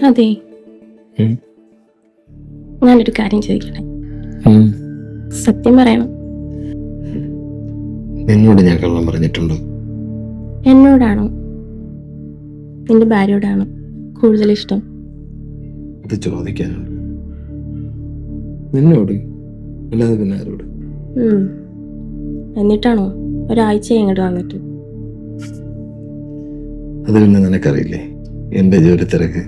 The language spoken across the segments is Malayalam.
അതെ, ഞാനൊരു കാര്യം ചോദിക്കട്ടെ? സത്യം പറയണം. നിന്നോട് ഞാൻ കള്ളം പറഞ്ഞിട്ടുണ്ടോ? എന്നോടാണോ നിന്റെ ഭാര്യയോടാണോ കൂടുതൽ ഇഷ്ടം? അത് ചോദിക്കാനുണ്ട്. നിന്നോട് അല്ലാതെ പിന്നെ ആരോട്? എന്നിട്ടാണോ ഒരാഴ്ച ഇങ്ങോട്ട് വന്നിട്ട്? അത് പിന്നെ നിനക്കറിയില്ലേ എൻ്റെ ജോലി തിരക്ക്.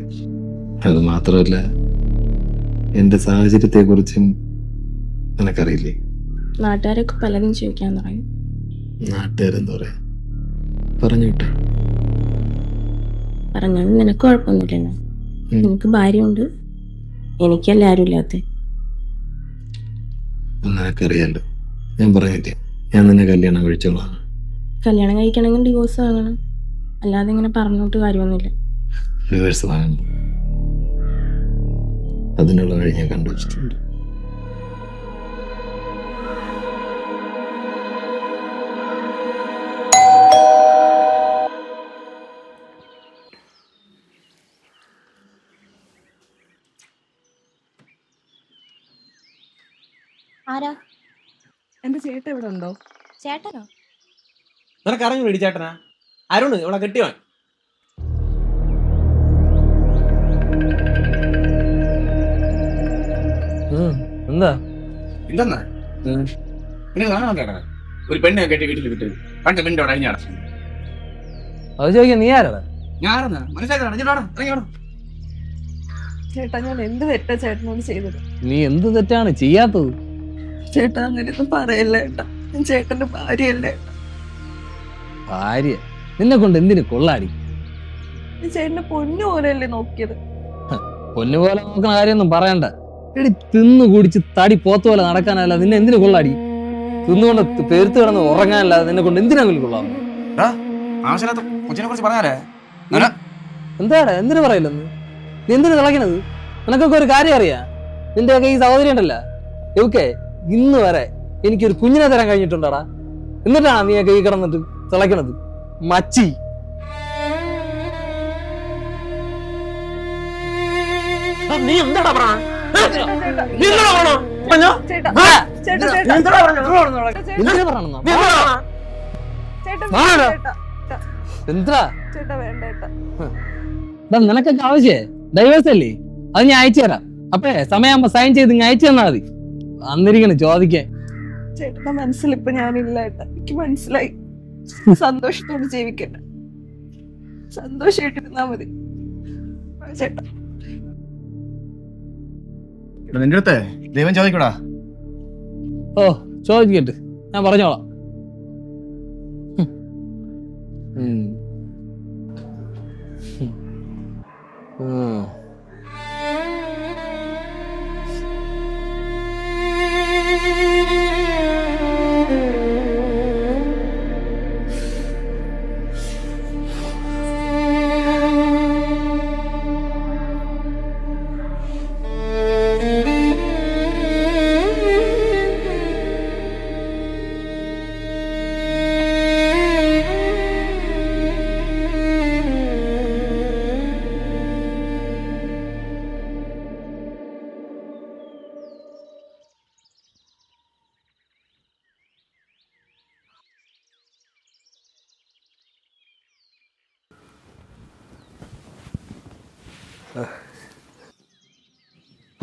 അത് മാത്രമല്ല എൻ്റെ സാഹചര്യത്തെക്കുറിച്ചും നിനക്കറിയില്ലേ. നാട്ടുകാരൊക്കെ പലതും ചോദിക്കാൻ തുടങ്ങി. നാട്ടുകാരെന്താ പറയാ? പറഞ്ഞു വിട്ടെ. പറഞ്ഞാലും നിനക്ക് കുഴപ്പമൊന്നുമില്ലല്ലോ. നിനക്ക് ഭാര്യയുണ്ട്, എനിക്കല്ല ആരും ഇല്ലാത്ത. നിനക്കറിയാലോ, ഞാൻ പറഞ്ഞില്ലേ ഞാൻ നിന്നെ കല്യാണം കഴിച്ചോളാം. കല്യാണം കഴിക്കണമെങ്കിൽ ഡിവോഴ്സ് വാങ്ങണം, അല്ലാതെ ഇങ്ങനെ പറഞ്ഞോട്ട് കാര്യമൊന്നുമില്ല. ഡിവോഴ്സ് വാങ്ങണം, അതിനുള്ള വഴി ഞാൻ കണ്ടുവച്ചിട്ടുണ്ട്. ആരാ? എന്റെ ചേട്ടൻ ഇവിടെ ഉണ്ടോ? ചേട്ടനോ? നിനക്ക് അറിഞ്ഞു ചേട്ടനാ? അരുണ് ഇവിടെ കെട്ടിയോൻ. എന്താ ഇല്ലെന്നാ പിന്നെ കാണാൻ കേട്ടാ ഒരു പെണ്ണെ കെട്ടി വീട്ടിൽ വിട്ട് പണ്ട് പെണ്ണോട് അഴിഞ്ഞാടാ. അത് ചോദിക്കാൻ നീ ആരാടാ? ഞാനെന്നാ മനസ്സിലാക്കണം. ചേട്ടാ ഞാൻ എന്ത് തെറ്റാ ചേട്ടനോട് ചെയ്തത്? നീ എന്ത് തെറ്റാണ് ചെയ്യാത്തത്? ചേട്ടാ അങ്ങനെയൊന്നും പറയല്ലേ ഏട്ടാ, ഞാൻ ചേട്ടന്റെ ഭാര്യയല്ലേ ഏട്ടാ. ഭാര്യ നിന്നെ കൊണ്ട് എന്തിനു കൊള്ളാടി? ഞാൻ ചേട്ടന്റെ പൊന്നു പോലെയല്ലേ നോക്കിയത്. പൊന്നുപോലെ നോക്കുന്ന കാര്യമൊന്നും പറയണ്ട. എടി തിന്നു കുടിച്ച് തടി പോത്ത പോലെ നടക്കാനല്ല നിന്നെ എന്തിനു കൊള്ളാടി? തിന്നുകൊണ്ട് പെരുത്ത് കിടന്ന് ഉറങ്ങാനല്ലാതെ നിന്നെ കൊണ്ട് എന്തിനാ കൊള്ളാം? എന്താടാ എന്തിനു പറയില്ലെന്ന്? നീ എന്തിനു തിളക്കണത്? നിനക്കൊക്കെ ഒരു കാര്യം അറിയാ? നിന്റെയൊക്കെ ഈ സഹോദരി ഉണ്ടല്ല ഇവക്കെ ഇന്ന് വരെ എനിക്കൊരു കുഞ്ഞിനെ തരാൻ കഴിഞ്ഞിട്ടുണ്ടാടാ. എന്നിട്ടാണ് നീയൊക്കെ ഈ കിടന്നിട്ട് തിളക്കണത് മച്ചി. നീ എന്താടാ എന്താ ചേട്ടാ വേണ്ട ഏട്ടാ. നിനക്കൊക്കെ ആവശ്യേ ഡൈവേഴ്സ് അല്ലേ? അത് ഞാൻ അയച്ചു തരാം. അപ്പേ സമയമാകുമ്പോ സൈൻ ചെയ്ത് ഞാൻ അയച്ചു തന്നാ മതി. വന്നിരിക്കണ് ചോദിക്കാൻ. ചേട്ടന്റെ മനസ്സിൽ ഇപ്പൊ ഞാനില്ല ഏട്ടാ, എനിക്ക് മനസ്സിലായി. സന്തോഷത്തോടെ ജീവിക്കട്ടെ, സന്തോഷമായിട്ടിരുന്നാ മതി ചേട്ടാ. നിന്റെ അടുത്ത് ദൈവം ചോദിക്കടാ. ഓ ചോദിക്കട്ടെ, ഞാൻ പറഞ്ഞോളാം.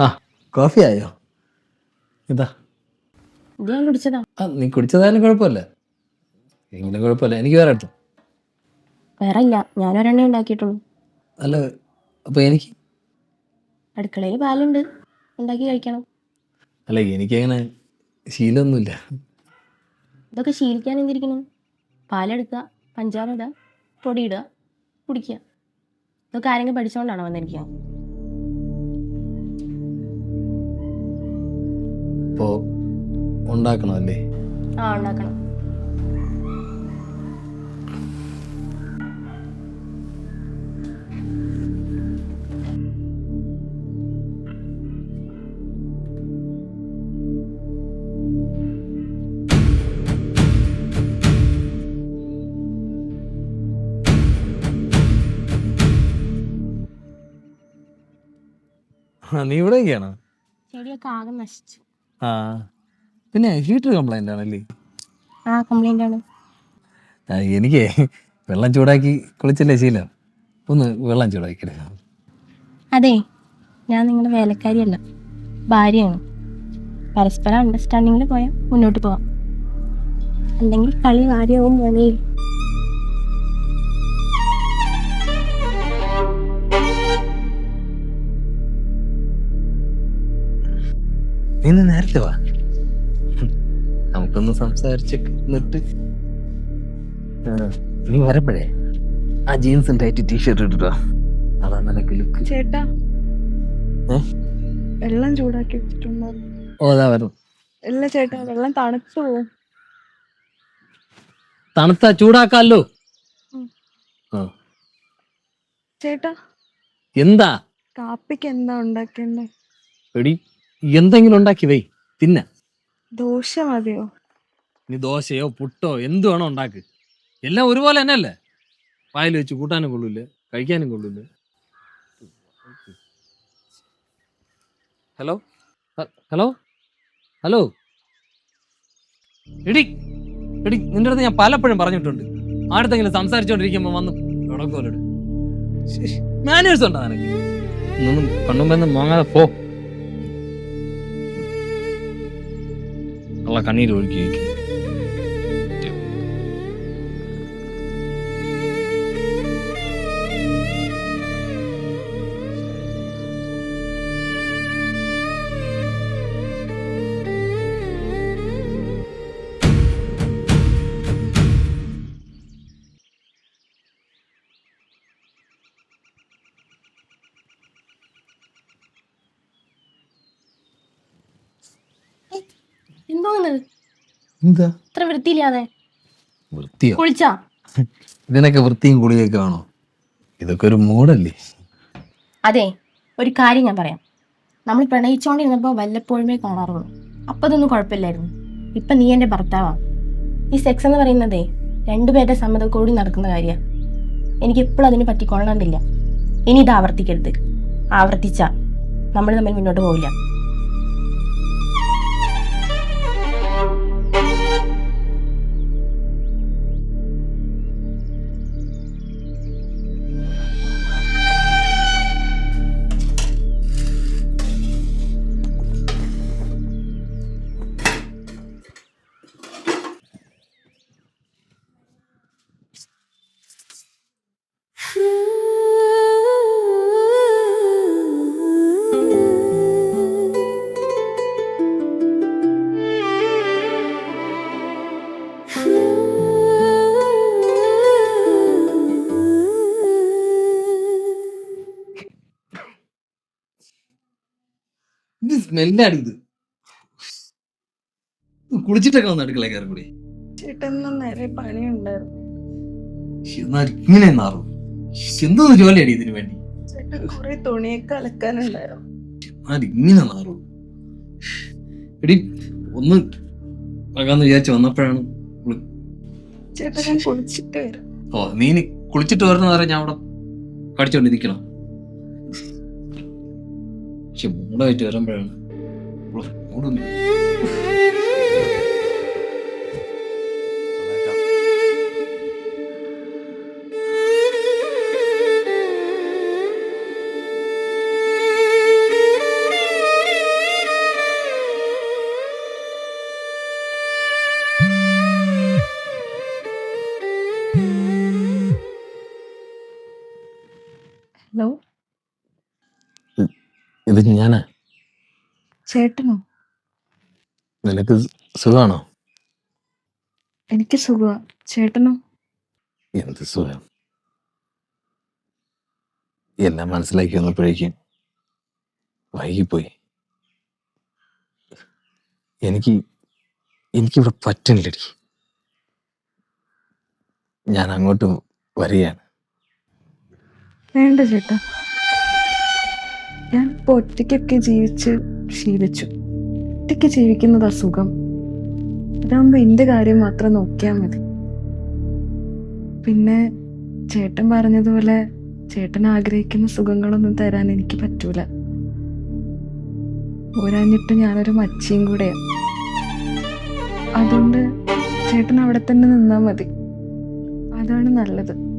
ആ കോഫി ആയോ? ഇതാ ഞാൻ കുടിച്ചതാ. നീ കുടിച്ചതായാലും കുഴപ്പമില്ല, എങ്കിലും കുഴപ്പമില്ല. എനിക്ക് വേറെ എടുത്തു. വേറെ ഇല്ല, ഞാനൊരെണ്ണേ ഉണ്ടാക്കിയിട്ടുള്ളൂ. അല്ല അപ്പൊ എനിക്ക് അടുക്കളയിൽ പാലുണ്ട്, ഉണ്ടാക്കി കഴിക്കണം. അല്ല എനിക്കങ്ങനെ ശീലമൊന്നുമില്ല. ഇതൊക്കെ ശീലിക്കാൻ എന്തിരിക്കണം? പാലെടുക്കുക, പഞ്ചാര ഇടുക, പൊടി ഇടുക, കുടിക്കുക. ഇതൊക്കെ ആരെങ്കിലും പഠിച്ചുകൊണ്ടാണോ വന്നിരിക്കുക? ഇപ്പോ ഉണ്ടാക്കണമല്ലേ? ആ ഉണ്ടാക്കണം. നീ ഇവിടെയൊക്കെയാണോ? ചെടിയൊക്കെ ആകെ നശിച്ചു. ആ പിന്നെ ഹീറ്റർ കംപ്ലൈന്റ് ആണല്ലേ? ആ കംപ്ലൈന്റ് ആണ്. എനിക്ക് വെള്ളം ചൂടാക്കി കുളിച്ചല്ലേ ശീലം, ഒന്ന് വെള്ളം ചൂടാക്കിയിടുക. അതെ, ഞാൻ നിങ്ങളുടെ വേലക്കാരിയല്ല, ഭാര്യയാണ്. പരസ്പരം അണ്ടർസ്റ്റാൻഡിങ്ങിൽ പോയാൽ മുന്നോട്ട് പോവാം, അല്ലെങ്കിൽ കളി കാര്യവും പോലെ. നീ നേരത്തെ വാ, നമുക്കൊന്ന് സംസാരിച്ചിട്ട്. നീ വരപ്പോഴേ ആ ജീൻസും ടൈറ്റ് ടീഷർട്ട് ഇട്ടിട്ടോ, അതാ നിനക്ക് ലുക്ക്. ചേട്ടാ ഏ? വെള്ളം ചൂടാക്കി വെച്ചിട്ടുണ്ടോ? ഓ അതാ വരും. ഇല്ല ചേട്ടാ, വെള്ളം തണുത്തു പോവും. തണുത്ത ചൂടാക്കാല്ലോ. ചേട്ടാ എന്താ കാപ്പിക്ക് എന്താ ഉണ്ടാക്കണ്ടേ? എടി എന്തെങ്കിലും ഉണ്ടാക്കി വൈ തിന്ന. ദോശ മതിയോ? നീ ദോശയോ പുട്ടോ എന്ത് വേണോ ഉണ്ടാക്ക്, എല്ലാം ഒരുപോലെ തന്നെ അല്ലേ. വായിൽ വെച്ച് കൂട്ടാനും കൊള്ളൂല്ലേ, കഴിക്കാനും കൊള്ളൂല്ലേ. ഹലോ ഹലോ ഹലോ എടി എടി, നിന്റെ അടുത്ത് ഞാൻ പലപ്പോഴും പറഞ്ഞിട്ടുണ്ട്, ആടുത്തെങ്കിലും സംസാരിച്ചോണ്ടിരിക്കുമ്പോ വന്ന് ഉടക്കോലോട്. മാനേഴ്സ് ഉണ്ടോ നിനക്ക്? ഇന്നൊന്നും കണ്ണുമ്പെന്ന് മോങ്ങാതെ പോ. ഉള്ള കണ്ണീര് ഒഴുക്കി വയ്ക്കും. എന്തോന്ന് എന്താ ഇത്ര വൃത്തിയില്ലാതെ? വൃത്തിയോ? കുളിച്ചാ? ഇതിനൊക്കെ വൃത്തിയും കുളിയൊക്കെ ആണോ? ഇതൊക്കെ ഒരു മൂടല്ലേ. അതെ, ഒരു കാര്യം ഞാൻ പറയാം. നമ്മൾ പ്രണയിച്ചോണ്ടിരുന്നപ്പോൾ വല്ലപ്പോഴുമേ കാണാറുള്ളൂ, അപ്പം അതൊന്നും കുഴപ്പമില്ലായിരുന്നു. ഇപ്പം നീ എൻ്റെ ഭർത്താവാ. ഈ സെക്സ് എന്ന് പറയുന്നതേ രണ്ടുപേരുടെ സമ്മതത്തോടുകൂടി നടക്കുന്ന കാര്യമാണ്. എനിക്ക് എപ്പോഴും അതിന് പറ്റിക്കൊള്ളണമെന്നില്ല. ഇനി ഇത് ആവർത്തിക്കരുത്. ആവർത്തിച്ചാ നമ്മൾ തമ്മിൽ മുന്നോട്ട് പോവില്ല. ഇത് സ്മെല്ലാണ്. ഇത് കുളിച്ചിട്ടൊക്കെ വന്ന് അടുക്കള കയറി കൂടി. ചേട്ടനും നേരെ പണിയുണ്ടായിരുന്നു. ഇങ്ങനെ നാറും. എന്തോന്ന് ജോലിയടി ഇതിനു വേണ്ടി? ചേട്ടൻ കുറെ തുണിയൊക്കെ അലക്കാനുണ്ടായിരുന്നു. ഇങ്ങനെ നാറും. എടി ഒന്ന് ആകാന്ന് വിചാരിച്ചു വന്നപ്പോഴാണ്. ചേട്ടാ ഞാൻ കുളിച്ചിട്ട് വരാം. ഓ നീ കുളിച്ചിട്ട് വരുന്ന നേരം ഞാൻ അവിടെ കടിച്ചോണ്ടിരിക്കണം. പക്ഷെ മൂടായിട്ട് വരുമ്പോഴാണ് മൂടൊന്നും. ഹലോ ഇത് ഞാനാ. ചേട്ടനോ? നിനക്ക് സുഖാണോ? എനിക്ക് സുഖമാ. ചേട്ടനോ? എന്ത് സുഖം. എല്ലാം മനസ്സിലാക്കി വന്നപ്പോഴേക്കും വൈകിപ്പോയി. എനിക്കിവിടെ പറ്റുന്നില്ലടി. ഞാൻ അങ്ങോട്ട് വരികയാണ്. വേണ്ട ചേട്ടാ, ഞാൻ ഇപ്പൊ ഒറ്റയ്ക്കൊക്കെ ജീവിച്ച് ശീലിച്ചു. ഒറ്റയ്ക്ക് ജീവിക്കുന്നതാ സുഖം. അതാകുമ്പോ എന്റെ കാര്യം മാത്രം നോക്കിയാൽ മതി. പിന്നെ ചേട്ടൻ പറഞ്ഞതുപോലെ ചേട്ടൻ ആഗ്രഹിക്കുന്ന സുഖങ്ങളൊന്നും തരാൻ എനിക്ക് പറ്റൂല. പോരാഞ്ഞിട്ട് ഞാനൊരു മച്ചിയും കൂടെയാ. അതുകൊണ്ട് ചേട്ടൻ അവിടെ തന്നെ നിന്നാ മതി. അതാണ് നല്ലത്.